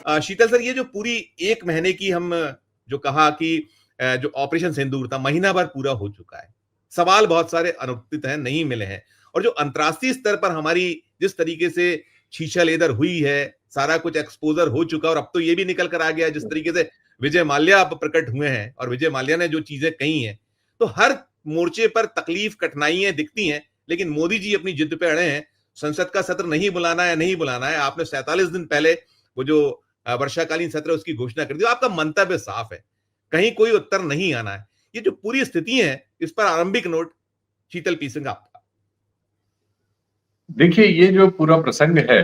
शीतल sir, ये जो पूरी 1 महीने की हम जो कहा कि जो ऑपरेशन सिंदूर था, महीना भर पूरा हो चुका है। सवाल बहुत सारे अनुत्तरित हैं, नहीं मिले हैं और जो अंतर्राष्ट्रीय स्तर पर हमारी जिस तरीके से छीछा-लेदर हुई है, सारा कुछ एक्सपोज़र हो चुका और अब तो ये भी निकल कर आ गया है जिस तरीके से विजय माल्या अब प्रकट हुए हैं और विजय माल्या ने जो चीज़ें कही हैं, तो हर मोर्चे पर तकलीफ, कठिनाइयाँ दिखती हैं, लेकिन मोदी जी अपनी जिद पे अड़े हैं। संसद का सत्र नहीं बुलाना है, नहीं बुलाना है। आपने 47 दिन पहले वो जो वर्षाकालीन सत्र है उसकी घोषणा कर दी। आपका मंतव्य साफ है, कहीं कोई उत्तर नहीं आना है। ये जो पूरी स्थिति है, इस पर आरंभिक नोट शीतल पी सिंह आपका। देखिए, ये जो पूरा प्रसंग है,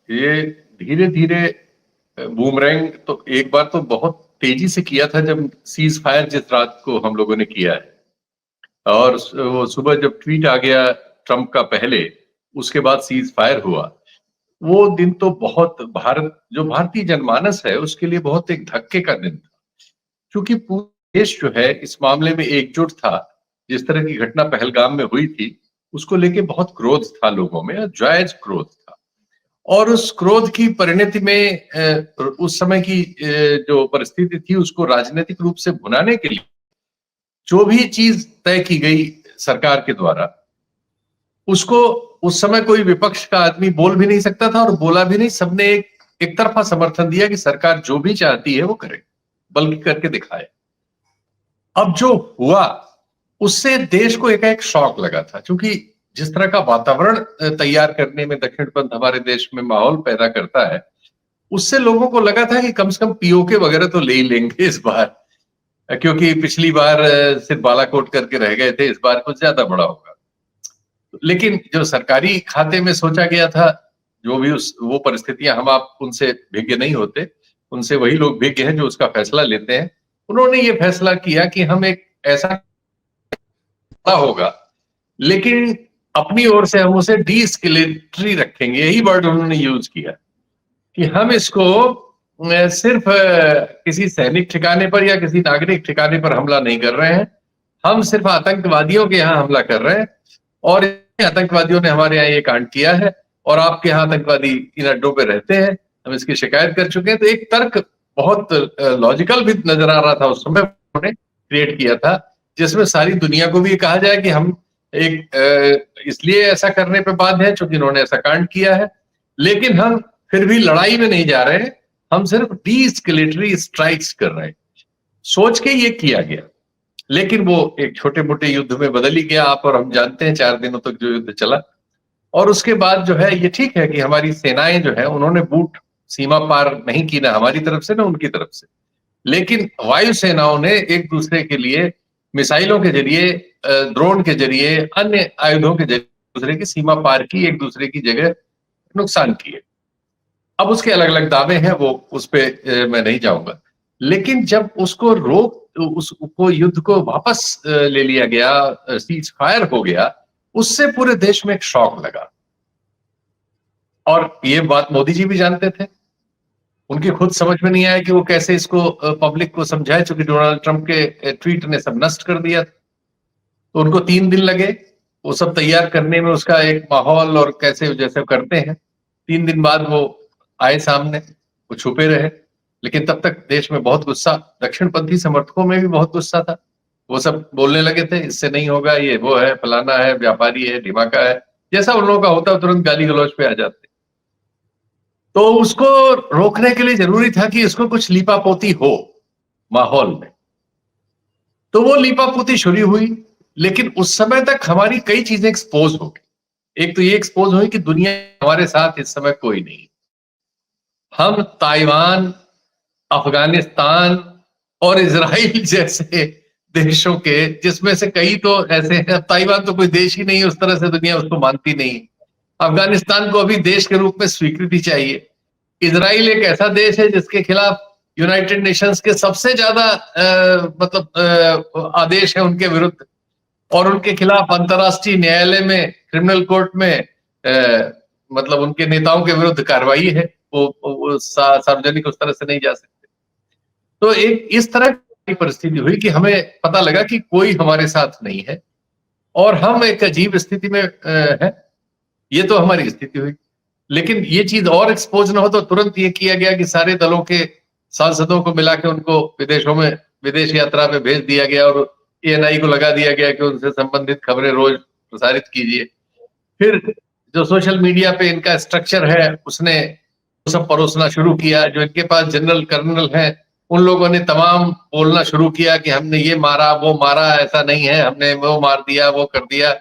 ये धीरे-धीरे बूमरैंग तो एक बार तो बहुत तेजी से किया था जब सीज फायर जिस रात को हम लोगों ने किया है, और वो सुबह जब ट्वीट आ गया ट्रंप का पहले, उसके बाद सीज फायर हुआ। वो दिन तो बहुत जो भारतीय जनमानस है उसके लिए बहुत एक धक्के का दिन था, क्योंकि पूरा देश जो है इस मामले में एकजुट था। जिस तरह की घटना पहलगाम में हुई थी, उसको लेके बहुत क्रोध था लोगों में, जायज क्रोध था। और उस क्रोध की परिणति में उस समय की जो परिस्थिति थी उसको राजनीतिक रूप से भुनाने के लिए जो भी चीज तय की गई सरकार के द्वारा, उसको उस समय कोई विपक्ष का आदमी बोल भी नहीं सकता था और बोला भी नहीं। सबने एक तरफा समर्थन दिया कि सरकार जो भी चाहती है वो करे, बल्कि करके दिखाए। अब जो हुआ उससे देश को एकाएक शॉक लगा था, क्योंकि जिस तरह का वातावरण तैयार करने में दक्षिणपंथ हमारे देश में माहौल पैदा करता है, उससे लोगों को लगा था कि कम से कम पीओके वगैरह तो ले ही लेंगे इस बार, क्योंकि पिछली बार सिर्फ बालाकोट करके रह गए थे, इस बार कुछ ज्यादा बड़ा होगा। लेकिन जो सरकारी खाते में सोचा गया था, जो भी वो परिस्थितियां, हम आप उनसे भिज्ञ नहीं होते, उनसे वही लोग भिज्ञ हैं जो उसका फैसला लेते हैं। उन्होंने ये फैसला किया कि हम एक ऐसा होगा, लेकिन अपनी ओर से हम उसे डीएस्केलेटरी रखेंगे। यही वर्ड उन्होंने यूज किया कि हम इसको सिर्फ किसी सैनिक ठिकाने पर या किसी नागरिक ठिकाने पर हमला नहीं कर रहे हैं, हम सिर्फ आतंकवादियों के यहाँ हमला कर रहे हैं, और आतंकवादियों ने हमारे यहाँ ये कांड किया है और आपके यहाँ आतंकवादी इन अड्डों पे रहते हैं, हम इसकी शिकायत कर चुके हैं। तो एक तर्क बहुत लॉजिकल भी नजर आ रहा था उस समय, उन्होंने क्रिएट किया था, जिसमें सारी दुनिया को भी कहा जाए कि हम एक इसलिए ऐसा करने पे बाध्य है क्योंकि इन्होंने ऐसा कांड किया है, लेकिन हम फिर भी लड़ाई में नहीं जा रहे हैं, हम सिर्फ डीएस्केलेटरी स्ट्राइक्स कर रहे हैं। सोच के ये किया गया, लेकिन वो एक छोटे मोटे युद्ध में बदल ही गया। आप और हम जानते हैं 4 दिनों तक जो युद्ध चला, और उसके बाद जो है, ये ठीक है कि हमारी सेनाएं जो है उन्होंने बूट सीमा पार नहीं की, ना हमारी तरफ से ना उनकी तरफ से, लेकिन वायु सेनाओं ने एक दूसरे के लिए मिसाइलों के जरिए, ड्रोन के जरिए, अन्य आयुधों के जरिए दूसरे की सीमा पार की, एक दूसरे की जगह नुकसान किए। अब उसके अलग अलग दावे हैं, वो उस पे मैं नहीं जाऊंगा, लेकिन जब उसको उसको युद्ध को वापस ले लिया गया, सीज फायर हो गया, उससे पूरे देश में एक शॉक लगा। और ये बात मोदी जी भी जानते थे, उनकी खुद समझ में नहीं आया कि वो कैसे इसको पब्लिक को समझाए, क्योंकि डोनाल्ड ट्रंप के ट्वीट ने सब नष्ट कर दिया। तो उनको 3 दिन लगे वो सब तैयार करने में, उसका एक माहौल और कैसे जैसे करते हैं। 3 दिन बाद वो आए सामने, वो छुपे रहे, लेकिन तब तक देश में बहुत गुस्सा, दक्षिणपंथी समर्थकों में भी बहुत गुस्सा था। वो सब बोलने लगे थे, इससे नहीं होगा, ये वो है, फलाना है, व्यापारी है, ढिमाका है, जैसा उन लोगों का होता, तुरंत गाली गलौज पे आ जाते। तो उसको रोकने के लिए जरूरी था कि इसको कुछ लीपापोती हो माहौल में, तो वो लीपापोती शुरू हुई। लेकिन उस समय तक हमारी कई चीजें एक्सपोज हो गई। एक तो ये एक्सपोज हुई कि दुनिया हमारे साथ इस समय कोई नहीं, हम ताइवान, अफगानिस्तान और इजराइल जैसे देशों के, जिसमें से कई तो ऐसे हैं, ताइवान तो कोई देश ही नहीं, उस तरह से दुनिया उसको मानती नहीं, अफगानिस्तान को अभी देश के रूप में स्वीकृति चाहिए, इजराइल एक ऐसा देश है जिसके खिलाफ यूनाइटेड नेशंस के सबसे ज्यादा आदेश है उनके विरुद्ध, और उनके खिलाफ अंतर्राष्ट्रीय न्यायालय में, क्रिमिनल कोर्ट में मतलब उनके नेताओं के विरुद्ध कार्रवाई है, वो सार्वजनिक उस तरह से नहीं जा सकते। तो एक इस तरह की परिस्थिति हुई कि हमें पता लगा कि कोई हमारे साथ नहीं है और हम एक अजीब स्थिति में हैं। ये तो हमारी स्थिति हुई। लेकिन ये चीज और एक्सपोज ना हो तो तुरंत ये किया गया कि सारे दलों के सांसदों को मिला के उनको विदेशों में विदेश यात्रा पे भेज दिया गया और एएनआई को लगा दिया गया कि उनसे संबंधित खबरें रोज प्रसारित कीजिए। फिर जो सोशल मीडिया पे इनका स्ट्रक्चर है उसने सब परोसना शुरू किया। जो इनके पास जनरल कर्नल हैं उन लोगों ने तमाम बोलना शुरू किया कि हमने ये मारा वो मारा, ऐसा नहीं है, हमने वो मार दिया वो कर दिया।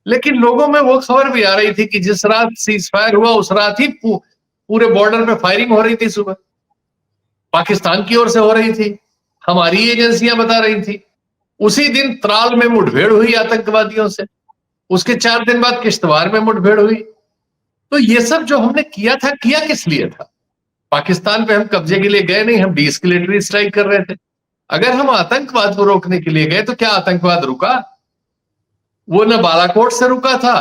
लेकिन लोगों में वो खबर भी आ रही थी कि जिस रात सीज फायर हुआ उस रात ही पूरे बॉर्डर पे फायरिंग हो रही थी। सुबह पाकिस्तान की ओर से हो रही थी, हमारी एजेंसियां बता रही थी। उसी दिन त्राल में मुठभेड़ हुई आतंकवादियों से, उसके 4 दिन बाद किश्तवाड़ में मुठभेड़ हुई। तो ये सब जो हमने किया था, किया किस लिए था? पाकिस्तान पे हम कब्जे के लिए गए नहीं, हम डीएस्केलेटरी स्ट्राइक कर रहे थे। अगर हम आतंकवाद को रोकने के लिए गए तो क्या आतंकवाद रुका? वो न बालाकोट से रुका था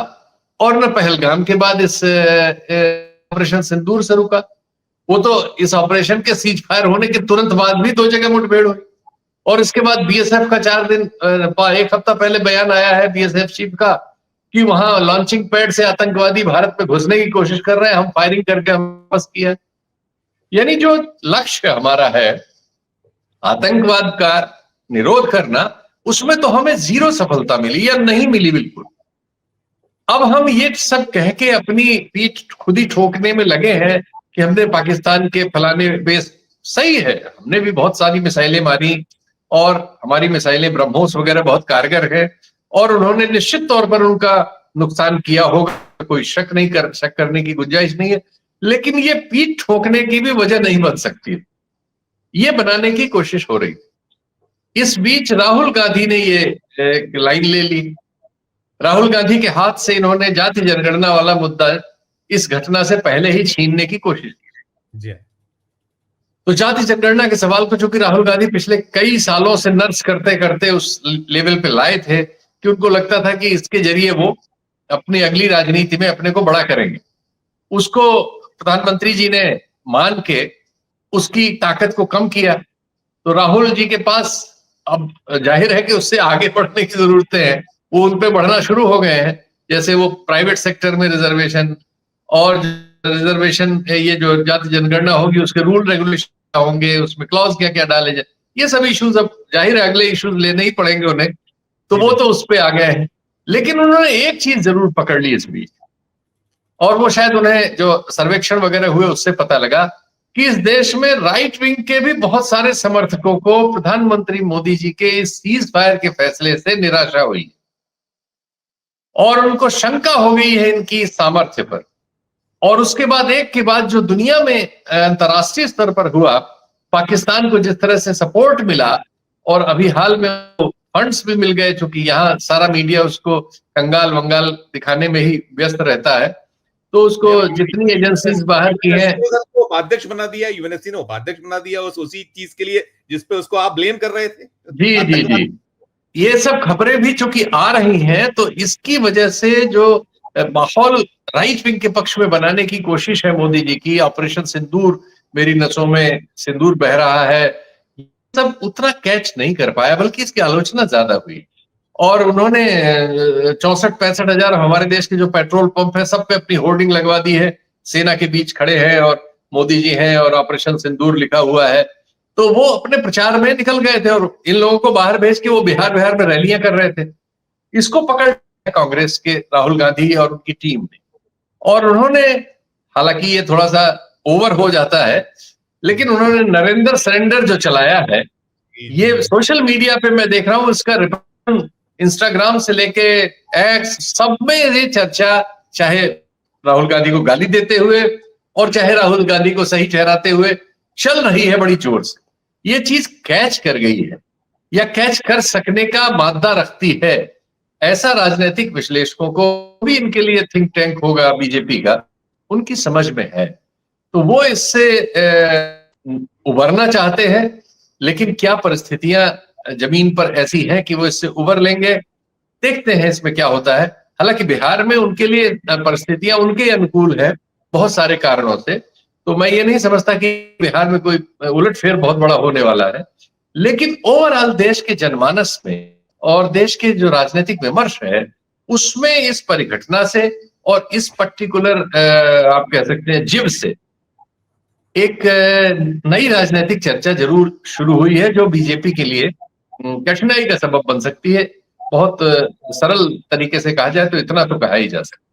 और न पहलगाम के बाद इस ऑपरेशन सिंदूर से रुका। वो तो इस ऑपरेशन के सीज फायर होने के तुरंत बाद भी 2 जगह मुठभेड़ हुई और इसके बाद बीएसएफ का 4 दिन 1 हफ्ता पहले बयान आया है बीएसएफ चीफ का कि वहां लॉन्चिंग पैड से आतंकवादी भारत में घुसने की कोशिश कर रहे हैं, हम फायरिंग करके हम वापस किया। यानी जो लक्ष्य हमारा है आतंकवाद का निरोध करना, उसमें तो हमें 0 सफलता मिली या नहीं मिली बिल्कुल। अब हम ये सब कह के अपनी पीठ खुद ही ठोकने में लगे हैं कि हमने पाकिस्तान के फलाने बेस, सही है हमने भी बहुत सारी मिसाइलें मारी और हमारी मिसाइलें ब्रह्मोस वगैरह बहुत कारगर है और उन्होंने निश्चित तौर पर उनका नुकसान किया होगा, कोई शक करने की गुंजाइश नहीं है। लेकिन ये पीठ ठोकने की भी वजह नहीं बन सकती, ये बनाने की कोशिश हो रही। इस बीच राहुल गांधी ने ये लाइन ले ली। राहुल गांधी के हाथ से इन्होंने जाति जनगणना वाला मुद्दा इस घटना से पहले ही छीनने की कोशिश की। तो जाति जनगणना के सवाल को चूंकि राहुल गांधी पिछले कई सालों से नर्स करते करते उस लेवल पे लाए थे कि उनको लगता था कि इसके जरिए वो अपनी अगली राजनीति में अपने को बड़ा करेंगे, उसको प्रधानमंत्री जी ने मान के उसकी ताकत को कम किया। तो राहुल जी के पास अब जाहिर है कि उससे आगे बढ़ने की जरूरतें हैं, वो उन पे बढ़ना शुरू हो गए हैं। जैसे वो प्राइवेट सेक्टर में रिजर्वेशन और रिजर्वेशन, ये जो जाति जनगणना होगी उसके रूल रेगुलेशन होंगे, उसमें क्लॉज क्या क्या डाले जाए, ये सब इश्यूज अब जाहिर है अगले इश्यूज लेने ही पड़ेंगे उन्हें, तो वो तो उस पे आ गए हैं। लेकिन उन्होंने एक चीज जरूर पकड़ ली इस बीच, और वो शायद उन्हें जो सर्वेक्षण वगैरह हुए उससे पता लगा कि इस देश में राइट विंग के भी बहुत सारे समर्थकों को प्रधानमंत्री मोदी जी के इस सीज फायर के फैसले से निराशा हुई और उनको शंका हो गई है इनकी सामर्थ्य पर। और उसके बाद एक के बाद जो दुनिया में अंतर्राष्ट्रीय स्तर पर हुआ, पाकिस्तान को जिस तरह से सपोर्ट मिला और अभी हाल में फंड्स भी मिल गए, चूंकि यहाँ सारा मीडिया उसको कंगाल वंगाल दिखाने में ही व्यस्त रहता है, तो उसको जितनी एजेंसीज बाहर की हैं, उपाध्यक्ष बना दिया, यूएनएससी ने उपाध्यक्ष बना दिया उसी चीज के लिए जिसपे उसको आप ब्लेम कर रहे थे। जी जी जी, ये सब खबरें भी चूंकि आ रही हैं, तो इसकी वजह से जो माहौल राइट विंग के पक्ष में बनाने की कोशिश है मोदी जी की, ऑपरेशन सिंदूर, मेरी नसों में सिंदूर बह रहा है, सब उतना कैच नहीं कर पाया, बल्कि इसकी आलोचना ज्यादा हुई। और उन्होंने 64-65 हजार हमारे देश के जो पेट्रोल पंप है सब पे अपनी होर्डिंग लगवा दी है, सेना के बीच खड़े हैं और मोदी जी हैं और ऑपरेशन सिंदूर लिखा हुआ है। तो वो अपने प्रचार में निकल गए थे और इन लोगों को बाहर भेज के वो बिहार में रैलियां कर रहे थे। इसको पकड़ कांग्रेस के राहुल गांधी और उनकी टीम ने, और उन्होंने, हालांकि ये थोड़ा सा ओवर हो जाता है, लेकिन उन्होंने नरेंद्र सरेंडर जो चलाया है, ये सोशल मीडिया पे मैं देख रहा हूँ, इसका इंस्टाग्राम से लेके एक्स सब में ये चर्चा, चाहे राहुल गांधी को गाली देते हुए और चाहे राहुल गांधी को सही ठहराते हुए, चल रही है बड़ी जोर से। ये चीज कैच कर गई है या कैच कर सकने का मादा रखती है, ऐसा राजनीतिक विश्लेषकों को भी, इनके लिए थिंक टैंक होगा बीजेपी का, उनकी समझ में है। तो वो इससे उबरना चाहते हैं, लेकिन क्या परिस्थितियां जमीन पर ऐसी हैं कि वो इससे उबर लेंगे, देखते हैं इसमें क्या होता है। हालांकि बिहार में उनके लिए परिस्थितियां उनके अनुकूल है बहुत सारे कारणों से, तो मैं ये नहीं समझता कि बिहार में कोई उलटफेर बहुत बड़ा होने वाला है। लेकिन ओवरऑल देश के जनमानस में और देश के जो राजनीतिक विमर्श है उसमें इस परिघटना से और इस पर्टिकुलर आप कह सकते हैं जिब से एक नई राजनीतिक चर्चा जरूर शुरू हुई है, जो बीजेपी के लिए कठिनाई का सबब बन सकती है। बहुत सरल तरीके से कहा जाए तो इतना तो कहा ही जा सकता है।